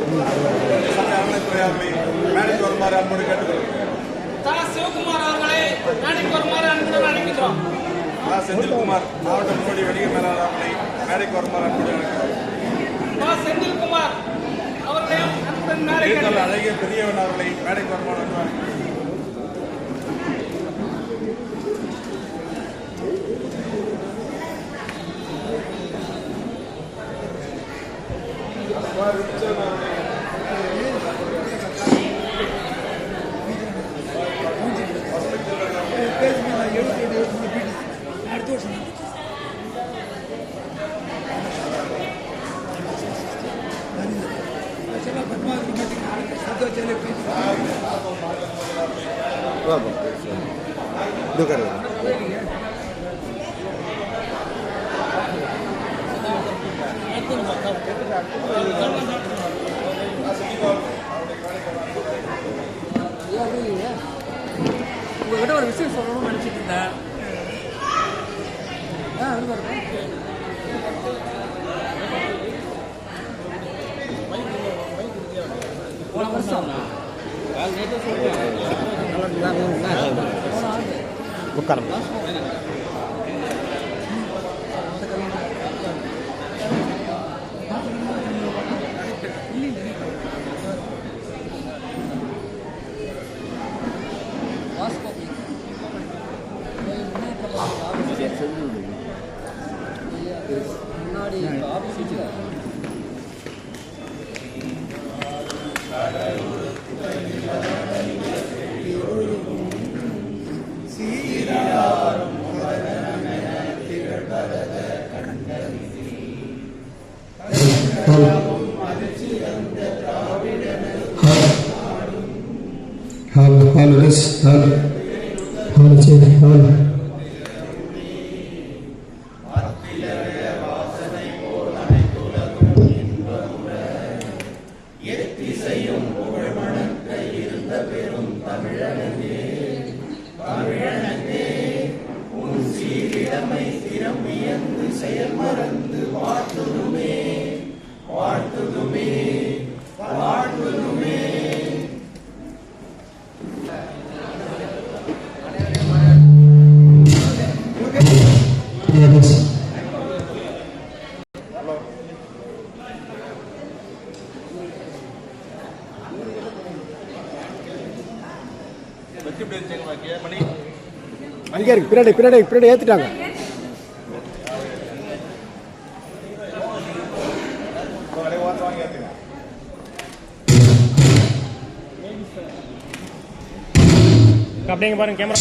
அறநிலைத்துறை அவர்களை மேடைக்கு வருமாறு அன்போடு கேட்டுக்கொள்கிறேன். சிவகுமார் அவர்களை மேடைக்கு வருமாறு அன்புடன் அழைக்கிறோம். செந்தில்குமார் மாவட்ட முன்னோடி வணிக மேலாளர் அவர்களை மேடைக்கு வருமாறு அன்போடு அழைக்கிறோம். செந்தில்குமார் அவர்களையும் அன்புடன் மேடைக்கு அழகிய பெரியவன் அவர்களை மேடைக்கு வருமாறு அன்போடு உங்ககிட்ட ஒரு விஷயம் சொல்லணும்னு நினைச்சிட்டு இருந்தேன். போன வருஷம் முன்னாடி அங்கே இருக்கு பின்னாடி ஏத்துட்டாங்க. அப்படிங்க பாருங்க கேமரா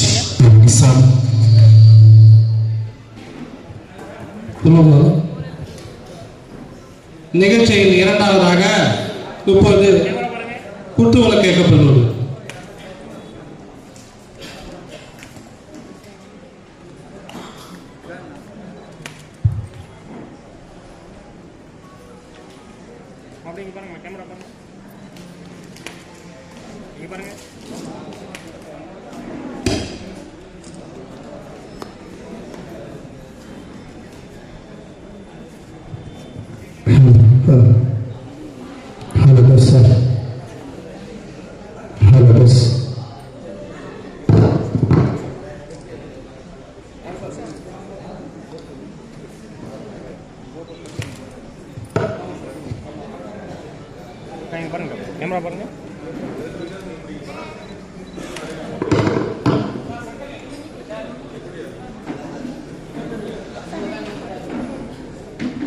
நிகழ்ச்சியில் இரண்டாவதாக இப்போது குத்துவிளக்கு கேட்கப்படுவது. அப்படிங்க பாருங்க கேமரா பாருங்க இங்க பாருங்க. பாருங்க கேமரா பாருங்க.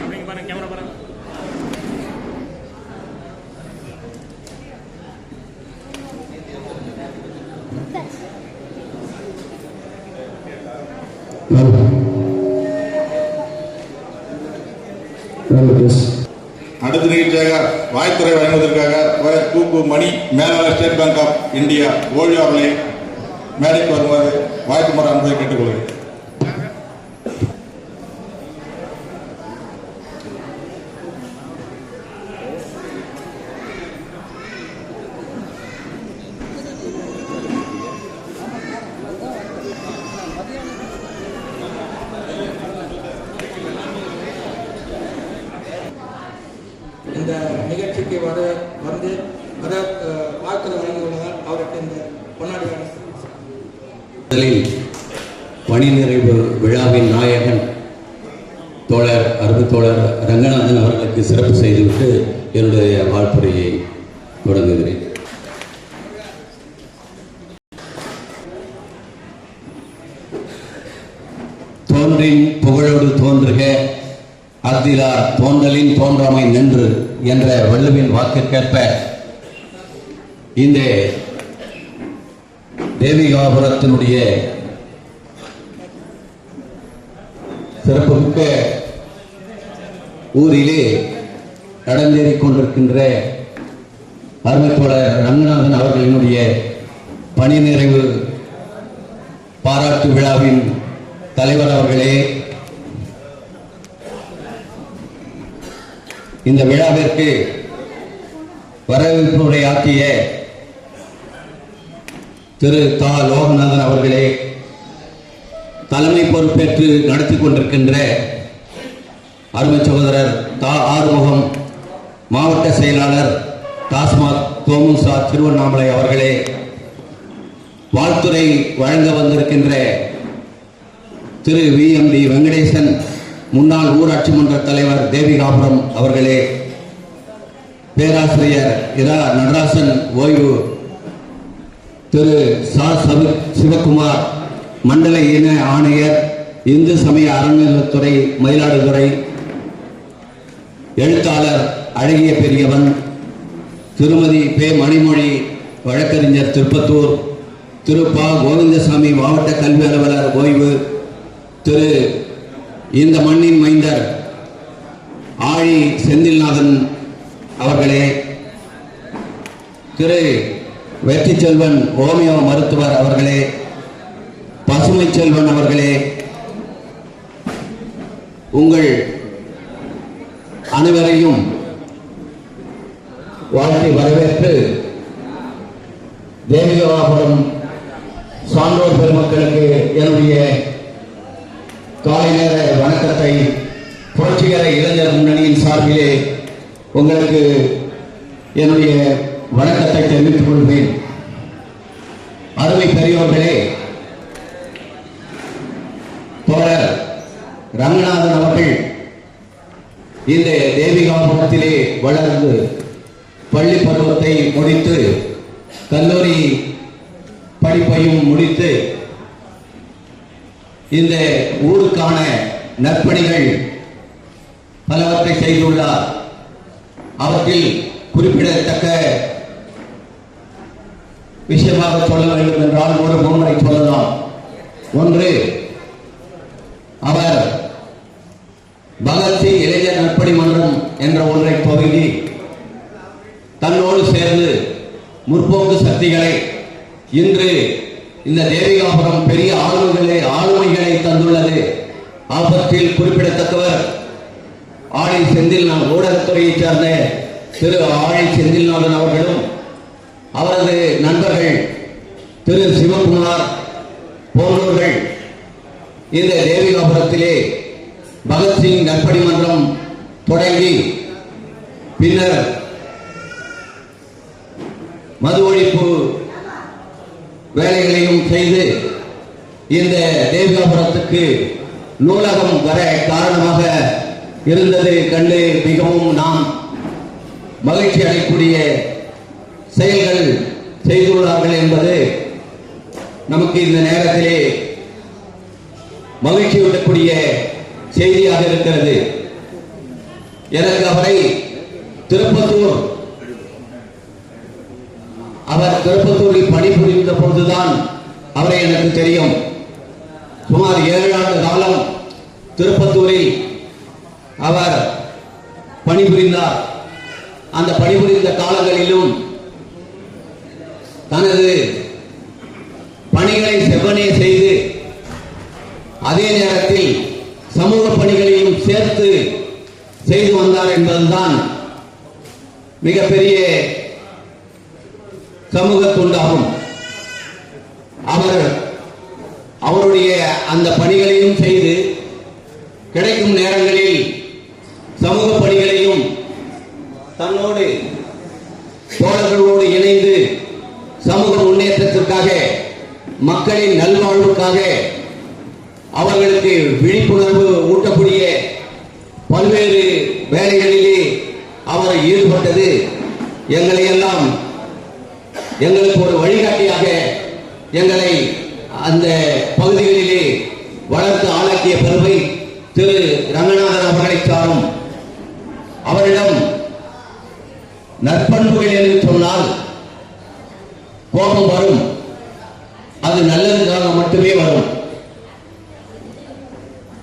அப்படிங்க பாருங்க கேமரா பாருங்க. அடுத்த நிகழ்ச்சியாக வாய்த்துறை வழங்குவதற்காக தூக்கு மணி மேலாளர் ஸ்டேட் பேங்க் ஆஃப் இந்தியா ஓய்வு அவர்களை மேடைக்கு வருமாறு வாய்த்துமாறு அன்பை கேட்டுக்கொள்கிறேன். இந்த நிகழ்ச்சிக்கு வர வந்து அதை வாழ்த்துறை வழங்கி உள்ளதால் அவருக்கு இந்த பொன்னாடி முதலில் பணி நிறைவு விழாவின் நாயகன் தோழர் அருமைத்தோழர் ரங்கநாதன் அவர்களுக்கு சிறப்பு செய்துவிட்டு என்னுடைய வாழ்த்துறையை தொடங்குகிறேன். தோன்றின் புகழோடு தோன்றுக அஃதிலார் தோன்றலின் தோன்றாமை நின்று என்ற வள்ளுவின் வாக்கிற்கேற்ப இந்த தேவிகாபுரத்தினுடைய சிறப்புமிக்க ஊரிலே நடந்தேறிக் கொண்டிருக்கின்ற அருமைத்தோழர் ரங்கநாதன் அவர்களினுடைய பணி நிறைவு பாராட்டு விழாவின் தலைவர் அவர்களே, இந்த விழாவிற்கு வரவேற்புரையாற்றிய திரு தா லோகநாதன் அவர்களே, தலைமை பொறுப்பேற்று நடத்தி கொண்டிருக்கின்ற அருமை சகோதரர் தா ஆறுமுகம் மாவட்ட செயலாளர் டாஸ்மாக் தோமுசா திருவண்ணாமலை அவர்களே, வாழ்த்துரை வழங்க வந்திருக்கின்ற திரு VMD வெங்கடேசன் முன்னாள் ஊராட்சி மன்ற தலைவர் தேவிகாபுரம் அவர்களே, பேராசிரியர் இரா நடராசன் ஓய்வு திரு சிவகுமார் மண்டல இன ஆணையர் இந்து சமய அறநிலையத்துறை மயிலாடுதுறை, எழுத்தாளர் அழகிய பெரியவன் திருமதி பே மணிமொழி வழக்கறிஞர் திருப்பத்தூர், திரு பா கோவிந்தசாமி மாவட்ட கல்வி அலுவலர் ஓய்வு, திரு இந்த மண்ணின் மைந்தர் ஆழி செந்தில்நாதன் அவர்களே, திரு வெற்றி செல்வன் ஓமியோ மருத்துவர் அவர்களே, பசுமை செல்வன் அவர்களே, உங்கள் அனைவரையும் வாழ்த்தி வரவேற்று தேவிகாபுரம் சான்றோர் பெருமக்களுக்கு என்னுடைய காலை நேர வணக்கத்தை புரட்சிகர இளைஞர் முன்னணியின் சார்பிலே உங்களுக்கு என்னுடைய வணக்கத்தை தெரிவித்துக் கொள்வேன். அருமை பெரியோர்களே, தோழர் ரங்கநாதன் அவர்கள் இந்த தேவிகாபுரத்திலே வளர்ந்து பள்ளி பருவத்தை முடித்து கல்லூரி படிப்பையும் முடித்து இந்த ஊருக்கான நற்பணிகள் பலவற்றை செய்துள்ளார். அவற்றில் குறிப்பிடத்தக்க விஷயமாக சொல்ல வேண்டும் என்றால் ஒரு மூன்றை சொல்லலாம். ஒன்று, அவர் பகத்சிங் இளைஞர் நற்பணி மன்றம் என்ற ஒன்றை துவங்கி தன்னோடு சேர்ந்து முற்போக்கு சக்திகளை இன்று இந்த தேவிகாபுரம் பெரிய ஆளுமைகளை தந்துள்ளது. அவற்றில் குறிப்பிடத்தக்கவர் ஆழி செந்தில்நாதன், ஊடகத்துறையைச் சேர்ந்த திரு ஆழி செந்தில்நாதன் அவர்களும் அவரது நண்பர்கள் திரு சிவகுமார் போன்றவர்கள் இந்த தேவிகாபுரத்திலே பகத்சிங் நற்பணி மன்றம் தொடங்கி பின்னர் மது ஒழிப்பு வேலைகளையும் செய்து இந்த தேவிகாபுரத்துக்கு நூலகம் வர காரணமாக இருந்தது கண்டு மிகவும் நாம் மகிழ்ச்சி அடையக்கூடிய செயல்கள் செய்துள்ளார்கள் என்பது நமக்கு இந்த நேரத்திலே மகிழ்ச்சியூட்டக்கூடிய செய்தியாக இருக்கிறது. எனக்கு அவரை அவர் திருப்பத்தூரில் பணிபுரிந்த பொழுதுதான் அவரை எனக்கு தெரியும். சுமார் 7 ஆண்டு காலம் திருப்பத்தூரில் அவர் பணிபுரிந்தார். அந்த பணிபுரிந்த காலங்களிலும் தனது பணிகளை செவ்வனே செய்து அதே நேரத்தில் சமூக பணிகளையும் சேர்த்து செய்து வந்தார் என்பதுதான் மிகப்பெரிய சமூக தொண்டாகும். அவருடைய அந்த பணிகளையும் செய்து கிடைக்கும் நேரங்களில் சமூக பணிகளையும் தன்னோடு தோழர்களோடு இணைந்து சமூக முன்னேற்றத்திற்காக, மக்களின் நல்வாழ்வுக்காக அவர்களுக்கு விழிப்புணர்வு ஊட்டக்கூடிய பல்வேறு வேலைகளிலே அவர் ஈடுபட்டது எங்களை எல்லாம் எங்களுக்கு ஒரு வழிகாட்டியாக எங்களை அந்த பகுதிகளிலே வளர்த்து ஆளாக்கிய பெருமை திரு ரங்கநாதன் அவர்களை சாரும். அவரிடம் நற்பண்புகள் என்று சொன்னால் கோபம் வரும், அது நல்லதுக்காக மட்டுமே வரும்.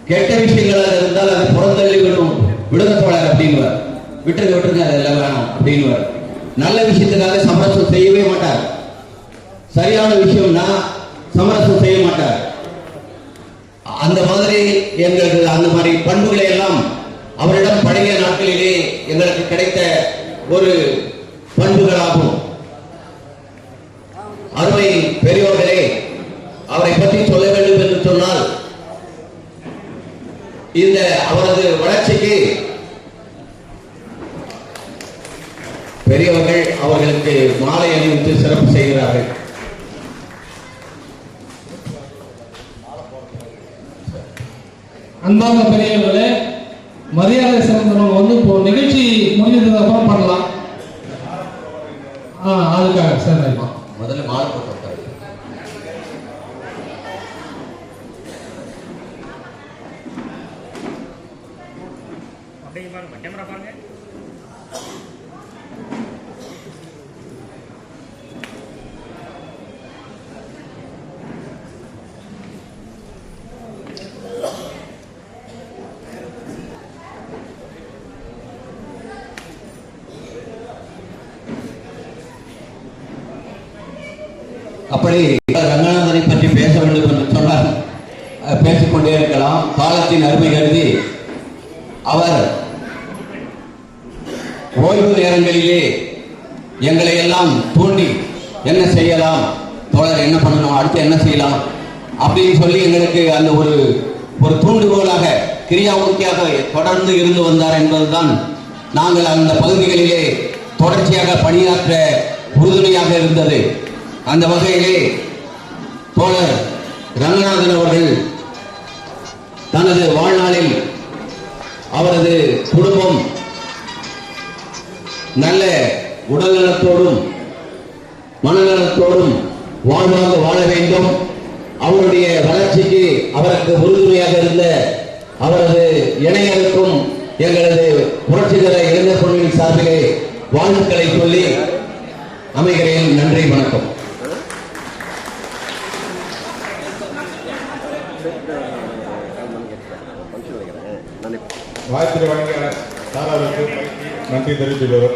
கெட்ட விஷயங்களாக இருந்தால் அது புறந்தள்ளி விடுங்க தோழர் அப்படின்னுவார், விட்டுருங்க அதெல்லாம் வேணாம் அப்படின்னுவார். நல்ல விஷயத்துக்காக சமரசம் செய்யவே மாட்டார், சரியான விஷயம்னா சமரசம் செய்ய மாட்டார். அந்த மாதிரி எங்களுக்கு அந்த மாதிரி பண்புகளை எல்லாம் அவரிடம் பழைய நாட்களிலே எங்களுக்கு கிடைத்த ஒரு பண்புகளாகும். அருமை பெரியோர்களே, அவரை பற்றி சொல்ல வேண்டும் என்று சொன்னால் இந்த அவரது வளர்ச்சிக்கு பெரியவர்கள் அவர்களுக்கு மாலை அணிவித்து சிறப்பு செய்கிறார்கள். அன்பான பெரியவர்களே, மரியாதை செலுத்தணும் வந்து இப்போ நிகழ்ச்சி முடிஞ்சதுக்கு அப்புறம் பண்ணலாம். அதுக்காக சார் முதல்ல மாலை போட்டு அப்படிங்க பாருங்க, கேமரா பாருங்க. அப்படி ரங்கநாதனை பற்றி பேச வேண்டும் என்று சொன்னால் பேசிக்கொண்டே இருக்கலாம். காலத்தின் அருமை கருதி அவர் ஓய்வு நேரங்களிலே எங்களை எல்லாம் தூண்டி என்ன செய்யலாம் தோழர், என்ன பண்ணணும், அடுத்து என்ன செய்யலாம் அப்படின்னு சொல்லி எங்களுக்கு அந்த ஒரு தூண்டுகோலாக கிரியாமூர்த்தியாக தொடர்ந்து இருந்து வந்தார் என்பதுதான் நாங்கள் அந்த பகுதிகளிலே தொடர்ச்சியாக பணியாற்ற உறுதுணையாக இருந்தது. அந்த வகையிலே தோழர் ரங்கநாதன் அவர்கள் தனது வாழ்நாளில் அவரது குடும்பம் நல்ல உடல்நலத்தோடும் மனநலத்தோடும் வாழ்வாங்க வாழ வேண்டும். அவருடைய வளர்ச்சிக்கு அவருக்கு உறுதுணையாக இருந்த அவரது இணையருக்கும் எங்களது புரட்சிகர இளைஞர் குழுவின் சார்பிலே வாழ்த்துக்களை சொல்லி அமைகிறேன். நன்றி, வணக்கம். வாழ்த்துறை வழங்கிய சாராருக்கு நன்றி தெரிவித்துள்ளவர்.